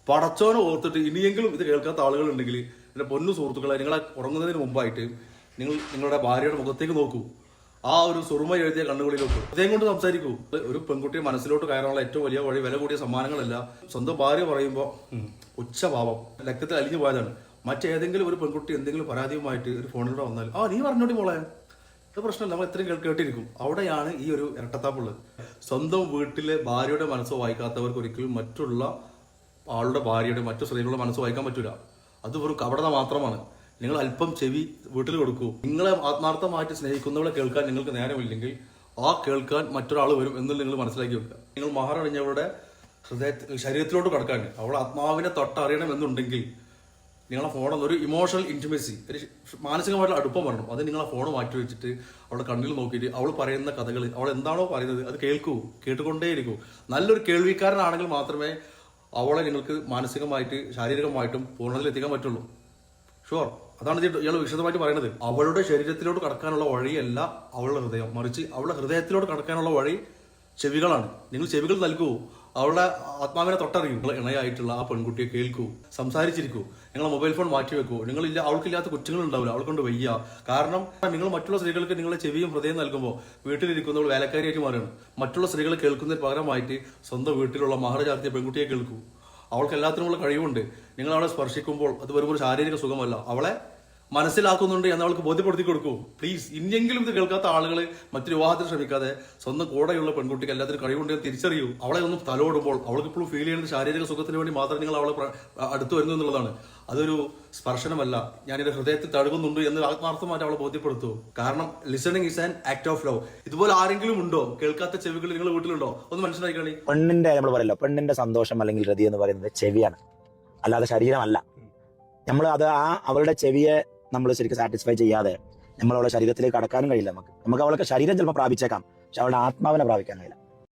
പടച്ചോനെ ഓർത്തിട്ട് ഇനിയെങ്കിലും ഇത് കേൾക്കാത്ത ആളുകളുണ്ടെങ്കിൽ എൻ്റെ പൊന്നു സുഹൃത്തുക്കളെ, നിങ്ങളെ ഉറങ്ങുന്നതിന് മുമ്പായിട്ട് നിങ്ങളുടെ ഭാര്യയുടെ മുഖത്തേക്ക് നോക്കൂ. ആ ഒരു സുറുമ എഴുതിയ കണ്ണുകളിലോട്ട് ഹൃദയം കൊണ്ട് സംസാരിക്കൂ. ഒരു പെൺകുട്ടിയെ മനസ്സിലോട്ട് കയറാനുള്ള ഏറ്റവും വലിയ വഴി വില കൂടിയ സമ്മാനങ്ങളല്ല. സ്വന്തം ഭാര്യ പറയുമ്പോൾ ഉച്ചഭാവം രക്തത്തിൽ അലിഞ്ഞു പോയതാണ്. മറ്റേതെങ്കിലും ഒരു പെൺകുട്ടി എന്തെങ്കിലും പരാതിയുമായിട്ട് ഒരു ഫോണിലൂടെ വന്നാൽ നീ പറഞ്ഞോട്ടി മോളെ, ഇത് പ്രശ്നമല്ല, നമ്മൾ എത്രയും കേട്ടിരിക്കും. അവിടെയാണ് ഈ ഒരു ഇരട്ടത്താപ്പുള്ളത്. സ്വന്തം വീട്ടിലെ ഭാര്യയുടെ മനസ്സ് വായിക്കാത്തവർക്ക് ഒരിക്കലും മറ്റുള്ള ആളുടെ ഭാര്യയുടെ മറ്റു സ്ത്രീകളുടെ മനസ്സ് വായിക്കാൻ പറ്റൂല. അത് വെറും കപടത മാത്രമാണ്. നിങ്ങൾ അല്പം ചെവി വീട്ടിൽ കൊടുക്കൂ. നിങ്ങളെ ആത്മാർത്ഥമായിട്ട് സ്നേഹിക്കുന്നവളെ കേൾക്കാൻ നിങ്ങൾക്ക് നേരമില്ലെങ്കിൽ ആ കേൾക്കാൻ മറ്റൊരാൾ വരും എന്നുള്ളത് നിങ്ങൾ മനസ്സിലാക്കി വെക്കുക. നിങ്ങൾ മഹാറണിഞ്ഞവരുടെ ശരീരത്തിലോട്ട് കടക്കാൻ അവളെ ആത്മാവിനെ തൊട്ടറിയണം എന്നുണ്ടെങ്കിൽ നിങ്ങളെ ഫോൺ ഒരു ഇമോഷണൽ ഇൻറ്റിമസി, ഒരു മാനസികമായിട്ടുള്ള അടുപ്പം വരണം. അത് നിങ്ങളെ ഫോൺ മാറ്റി വെച്ചിട്ട് അവളുടെ കണ്ണിൽ നോക്കിയിട്ട് അവൾ പറയുന്ന കഥകൾ, അവൾ എന്താണോ പറയുന്നത് അത് കേൾക്കൂ, കേട്ടുകൊണ്ടേയിരിക്കൂ. നല്ലൊരു കേൾവിക്കാരനാണെങ്കിൽ മാത്രമേ അവളെ നിങ്ങൾക്ക് മാനസികമായിട്ട് ശാരീരികമായിട്ടും പൂർണ്ണതയിൽ എത്തിക്കാൻ പറ്റുള്ളൂ. ഷുവർ, അതാണ് ഇയാൾ വിശദമായിട്ട് പറയുന്നത്. അവളുടെ ശരീരത്തിലോട്ട് കടക്കാനുള്ള വഴിയല്ല അവളുടെ ഹൃദയം, മറിച്ച് അവളുടെ ഹൃദയത്തിലോട്ട് കടക്കാനുള്ള വഴി ചെവികളാണ്. നിങ്ങൾ ചെവികൾ നൽകൂ, അവളുടെ ആത്മാവിനെ തൊട്ടറിയൂ. നിങ്ങൾ ഇണയായിട്ടുള്ള ആ പെൺകുട്ടിയെ കേൾക്കൂ, സംസാരിച്ചിരിക്കൂ. നിങ്ങളെ മൊബൈൽ ഫോൺ മാറ്റി വെക്കൂ. അവൾക്കില്ലാത്ത കുറ്റങ്ങൾ ഉണ്ടാവില്ല, അവൾക്കൊണ്ട് വയ്യ. കാരണം നിങ്ങൾ മറ്റുള്ള സ്ത്രീകൾക്ക് നിങ്ങളെ ചെവിയും ഹൃദയം നൽകുമ്പോൾ വീട്ടിലിരിക്കുന്നവൾ വേലക്കാരിയായിട്ട് മാറുകയാണ്. മറ്റുള്ള സ്ത്രീകൾ കേൾക്കുന്നതിന് പകരമായിട്ട് സ്വന്തം വീട്ടിലുള്ള മഹർ ചാർത്തിയ പെൺകുട്ടിയെ കേൾക്കൂ. അവൾക്ക് എല്ലാത്തിനുമുള്ള കഴിവുണ്ട്. നിങ്ങൾ അവളെ സ്പർശിക്കുമ്പോൾ അത് വെറും ഒരു ശാരീരിക സുഖമല്ല, അവളെ മനസ്സിലാക്കുന്നുണ്ട് എന്ന് അവൾക്ക് ബോധ്യപ്പെടുത്തി കൊടുക്കൂ. പ്ലീസ്, ഇനിയെങ്കിലും ഇത് കേൾക്കാത്ത ആളുകൾ മറ്റൊരു വിവാഹത്തിന് ശ്രമിക്കാതെ സ്വന്തം കൂടെയുള്ള പെൺകുട്ടിക്ക് എല്ലാത്തിനും കഴിവുണ്ട് തിരിച്ചറിയൂ. അവളെ ഒന്ന് തലോടുമ്പോൾ അവൾക്ക് ഇപ്പോഴും ഫീൽ ചെയ്യുന്ന ശാരീരിക സുഖത്തിന് വേണ്ടി മാത്രം നിങ്ങൾ അവളെ അടുത്ത് വരുന്നു എന്നുള്ളതാണ്. അതൊരു സ്പർശനമല്ല, ഞാൻ എന്റെ ഹൃദയത്തിൽ തഴുകുന്നുണ്ട് എന്ന് ആത്മാർത്ഥമായിട്ട് അവളെ ബോധ്യപ്പെടുത്തൂ. കാരണം listening is an act of love. ഇതുപോലെ ആരെങ്കിലും ഉണ്ടോ കേൾക്കാത്ത ചെവികൾ നിങ്ങളുടെ വീട്ടിലുണ്ടോ? ഒന്ന് മനസ്സിലാക്കി. പെണ്ണിന്റെ നമ്മൾ പറയല്ലോ, പെണ്ണിന്റെ സന്തോഷം അല്ലെങ്കിൽ ഹൃദയം എന്ന് പറയുന്നത് ചെവിയാണ്, അല്ലാതെ ശരീരമല്ല. നമ്മൾ അത് അവളുടെ ചെവിയെ നമ്മൾ ശരിക്കും സാറ്റിസ്ഫൈ ചെയ്യാതെ നമ്മൾ അവളുടെ ശരീരത്തിലേക്ക് കടക്കാനും കഴിയില്ല. നമുക്ക് അവൾക്ക് ശരീരം ചിലപ്പോൾ പ്രാപിച്ചേക്കാം, പക്ഷെ അവളുടെ ആത്മാവിനെ പ്രാപിക്കാൻ കഴിയില്ല.